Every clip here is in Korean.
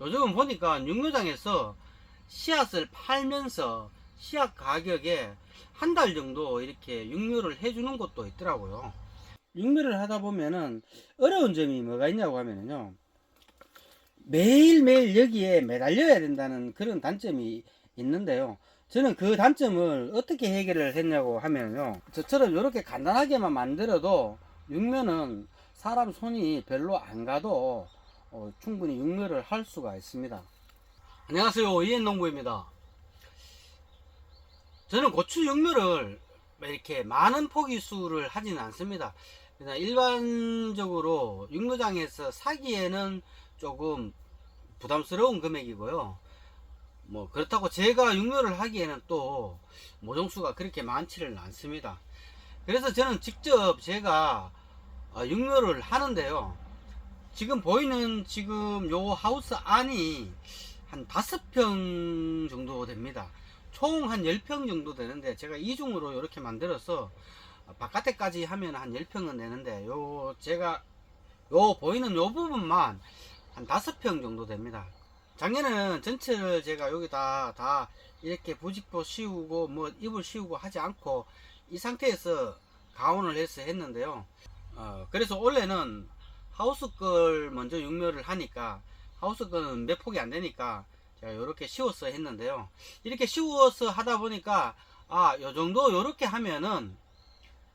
요즘은 보니까 육묘장에서 씨앗을 팔면서 씨앗 가격에 한 달 정도 이렇게 육묘를 해주는 곳도 있더라고요. 육묘를 하다 보면은 어려운 점이 뭐가 있냐고 하면은요, 매일매일 여기에 매달려야 된다는 그런 단점이 있는데요. 저는 그 단점을 어떻게 해결을 했냐고 하면요, 저처럼 이렇게 간단하게만 만들어도 육묘는 사람 손이 별로 안 가도 충분히 육묘를 할 수가 있습니다. 안녕하세요, 이엔농부입니다. 저는 고추 육묘를 이렇게 많은 포기수를 하지는 않습니다. 그냥 일반적으로 육묘장에서 사기에는 조금 부담스러운 금액이고요. 뭐 그렇다고 제가 육묘를 하기에는 또 모종수가 그렇게 많지는 않습니다. 그래서 저는 직접 제가 육묘를 하는데요. 지금 보이는 지금 요 하우스 안이 한 5평 정도 됩니다. 총 한 10평 정도 되는데 제가 이중으로 이렇게 만들어서 바깥에까지 하면 한 10평은 되는데 제가 보이는 요 부분만 한 5평 정도 됩니다. 작년에는 전체를 제가 여기다 다 이렇게 부직포 씌우고 뭐 이불 씌우고 하지 않고 이 상태에서 가온을 해서 했는데요. 그래서 올해는 하우스 걸 먼저 육묘를 하니까 하우스 거는 몇 폭이 안 되니까 제가 이렇게 씌워서 했는데요. 이렇게 씌워서 하다 보니까 요 정도 이렇게 하면은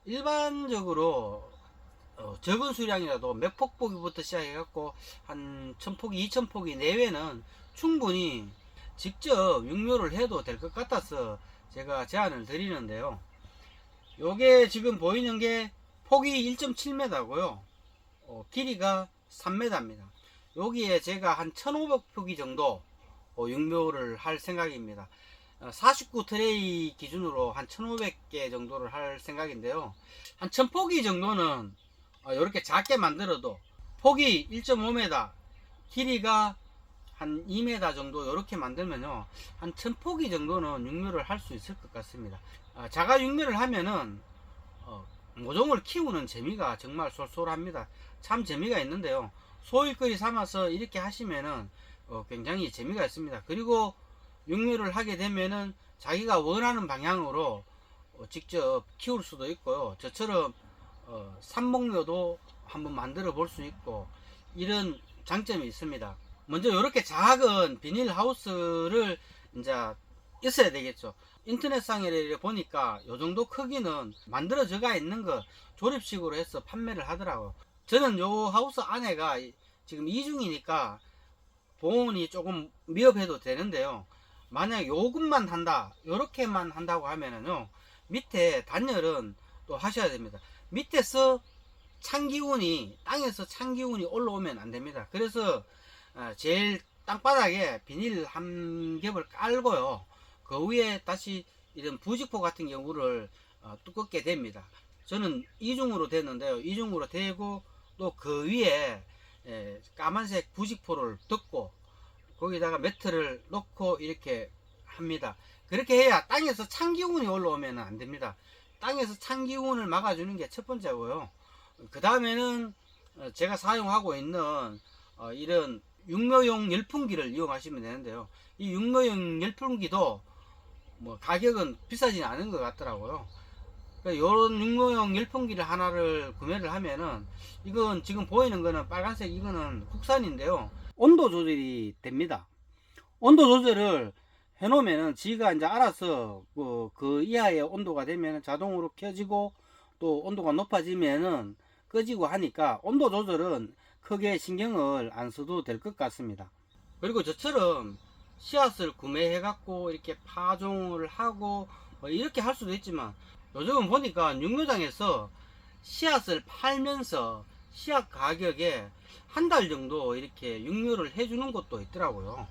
일반적으로 적은 수량이라도 몇 폭포기부터 시작해갖고 한 1000포기, 2000포기 내외는 충분히 직접 육묘를 해도 될 것 같아서 제가 제안을 드리는데요. 요게 지금 보이는 게 폭이 1.7m고요. 길이가 3m입니다. 여기에 제가 한 1500포기 정도 육묘를 할 생각입니다. 49 트레이 기준으로 한 1500개 정도를 할 생각인데요. 한 1000포기 정도는 이렇게 작게 만들어도 폭이 1.5m, 길이가 한 2m 정도 이렇게 만들면요, 한 1000포기 정도는 육묘를 할 수 있을 것 같습니다. 자가 육묘를 하면은 모종을 키우는 재미가 정말 쏠쏠합니다. 참 재미가 있는데요. 소일거리 삼아서 이렇게 하시면은 굉장히 재미가 있습니다. 그리고 육묘를 하게 되면은 자기가 원하는 방향으로 직접 키울 수도 있고요. 저처럼 삽목묘도 한번 만들어 볼 수 있고 이런 장점이 있습니다. 먼저 이렇게 작은 비닐하우스를 이제 있어야 되겠죠. 인터넷상에 보니까 이 정도 크기는 만들어져가 있는 거 조립식으로 해서 판매를 하더라고요. 저는 요 하우스 안에가 지금 이중이니까 보온이 조금 미흡해도 되는데요. 만약 요것만 한다, 요렇게만 한다고 하면은요, 밑에 단열은 또 하셔야 됩니다. 밑에서 땅에서 찬 기운이 올라오면 안 됩니다. 그래서 제일 땅바닥에 비닐 한 겹을 깔고요, 그 위에 다시 이런 부직포 같은 경우를 두껍게 됩니다. 저는 이중으로 됐는데요. 이중으로 되고 또 그 위에 까만색 부직포를 덮고 거기다가 매트를 놓고 이렇게 합니다. 그렇게 해야 땅에서 찬 기운이 올라오면 안 됩니다. 땅에서 찬 기운을 막아주는 게 첫 번째고요. 그 다음에는 제가 사용하고 있는 이런 육묘용 열풍기를 이용하시면 되는데요. 이 육묘용 열풍기도 뭐 가격은 비싸진 않은 것 같더라고요. 이런 육묘용 열풍기를 하나를 구매를 하면은, 이건 지금 보이는 거는 빨간색, 이거는 국산인데요. 온도 조절이 됩니다. 온도 조절을 해 놓으면은 지가 이제 알아서 그 이하의 온도가 되면 자동으로 켜지고 또 온도가 높아지면은 꺼지고 하니까 온도 조절은 크게 신경을 안 써도 될 것 같습니다. 그리고 저처럼 씨앗을 구매해 갖고 이렇게 파종을 하고 이렇게 할 수도 있지만, 요즘은 보니까 육묘장에서 씨앗을 팔면서 씨앗 가격에 한 달 정도 이렇게 육묘를 해주는 곳도 있더라고요.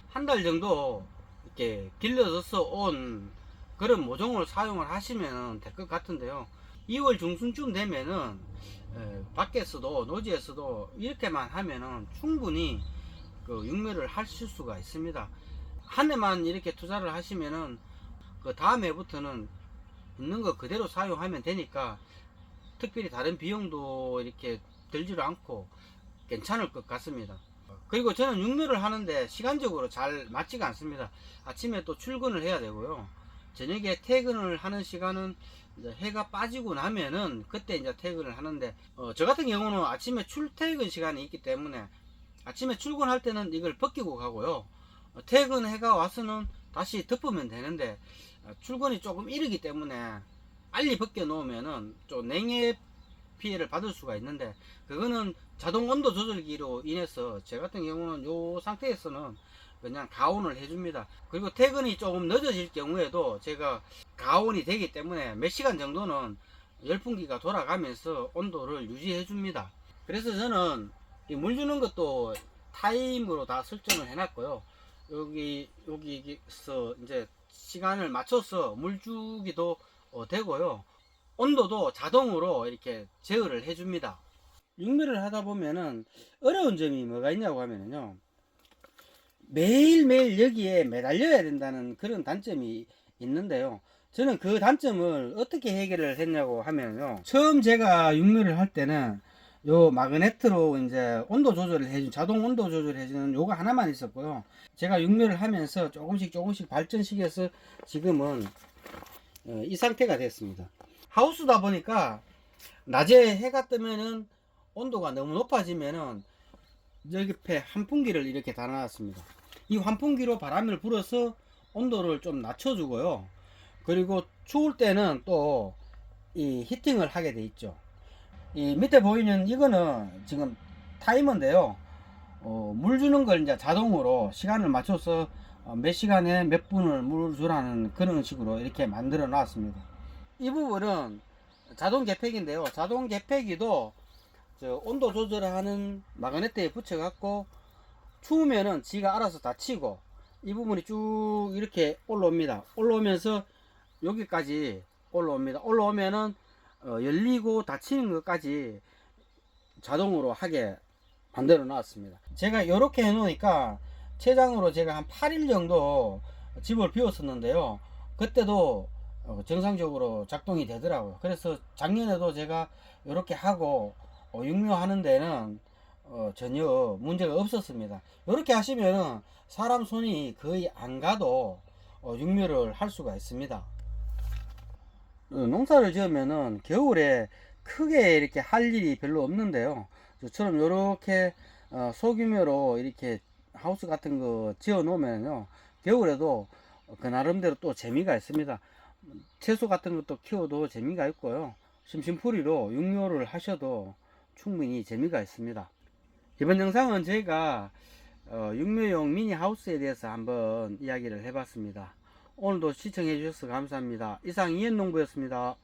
한 달 정도 이렇게 길러져서 온 그런 모종을 사용을 하시면 될 것 같은데요. 2월 중순쯤 되면은 밖에서도 노지에서도 이렇게만 하면은 충분히 그 육묘를 하실 수가 있습니다. 한 해만 이렇게 투자를 하시면은 그 다음 해부터는 있는 거 그대로 사용하면 되니까 특별히 다른 비용도 이렇게 들지도 않고 괜찮을 것 같습니다. 그리고 저는 육묘를 하는데 시간적으로 잘 맞지가 않습니다. 아침에 또 출근을 해야 되고요. 저녁에 퇴근을 하는 시간은 이제 해가 빠지고 나면은 그때 이제 퇴근을 하는데, 저 같은 경우는 아침에 출퇴근 시간이 있기 때문에 아침에 출근할 때는 이걸 벗기고 가고요. 퇴근 해가 와서는 다시 덮으면 되는데, 출근이 조금 이르기 때문에 빨리 벗겨 놓으면은 좀 냉해 피해를 받을 수가 있는데, 그거는 자동 온도 조절기로 인해서 제 같은 경우는 요 상태에서는 그냥 가온을 해줍니다. 그리고 퇴근이 조금 늦어질 경우에도 제가 가온이 되기 때문에 몇 시간 정도는 열풍기가 돌아가면서 온도를 유지해 줍니다. 그래서 저는 이 물 주는 것도 타임으로 다 설정을 해놨고요. 여기서 이제 시간을 맞춰서 물 주기도 되고요. 온도도 자동으로 이렇게 제어를 해줍니다. 육묘를 하다 보면은 어려운 점이 뭐가 있냐고 하면요, 매일매일 여기에 매달려야 된다는 그런 단점이 있는데요. 저는 그 단점을 어떻게 해결을 했냐고 하면요, 처음 제가 육묘를 할 때는 요 마그네트로 이제 온도 조절을 해준, 자동 온도 조절을 해주는 요거 하나만 있었고요. 제가 육묘를 하면서 조금씩 발전시켜서 지금은 이 상태가 됐습니다. 하우스다 보니까 낮에 해가 뜨면은 온도가 너무 높아지면은 여기 옆에 환풍기를 이렇게 달아놨습니다. 이 환풍기로 바람을 불어서 온도를 좀 낮춰주고요. 그리고 추울 때는 또 이 히팅을 하게 돼 있죠. 이 밑에 보이는 이거는 지금 타이머인데요. 물 주는 걸 이제 자동으로 시간을 맞춰서 몇 시간에 몇 분을 물 주라는 그런 식으로 이렇게 만들어 놨습니다. 이 부분은 자동 개폐기인데요. 자동 개폐기도 온도 조절을 하는 마그네트에 붙여 갖고 추우면은 지가 알아서 닫히고, 이 부분이 쭉 이렇게 올라옵니다. 올라오면서 여기까지 올라옵니다. 올라오면은 열리고 닫히는 것까지 자동으로 하게 만들어 놨습니다. 제가 이렇게 해 놓으니까 최장으로 제가 한 8일 정도 집을 비웠었는데요. 그때도 정상적으로 작동이 되더라고요. 그래서 작년에도 제가 이렇게 하고 육묘하는 데는 전혀 문제가 없었습니다. 이렇게 하시면 사람 손이 거의 안 가도 육묘를 할 수가 있습니다. 농사를 지으면은 겨울에 크게 이렇게 할 일이 별로 없는데요. 저처럼 이렇게 소규모로 이렇게 하우스 같은 거 지어 놓으면요, 겨울에도 그 나름대로 또 재미가 있습니다. 채소 같은 것도 키워도 재미가 있고요. 심심풀이로 육묘를 하셔도 충분히 재미가 있습니다. 이번 영상은 저희가 육묘용 미니 하우스에 대해서 한번 이야기를 해봤습니다. 오늘도 시청해 주셔서 감사합니다. 이상 이현농부였습니다.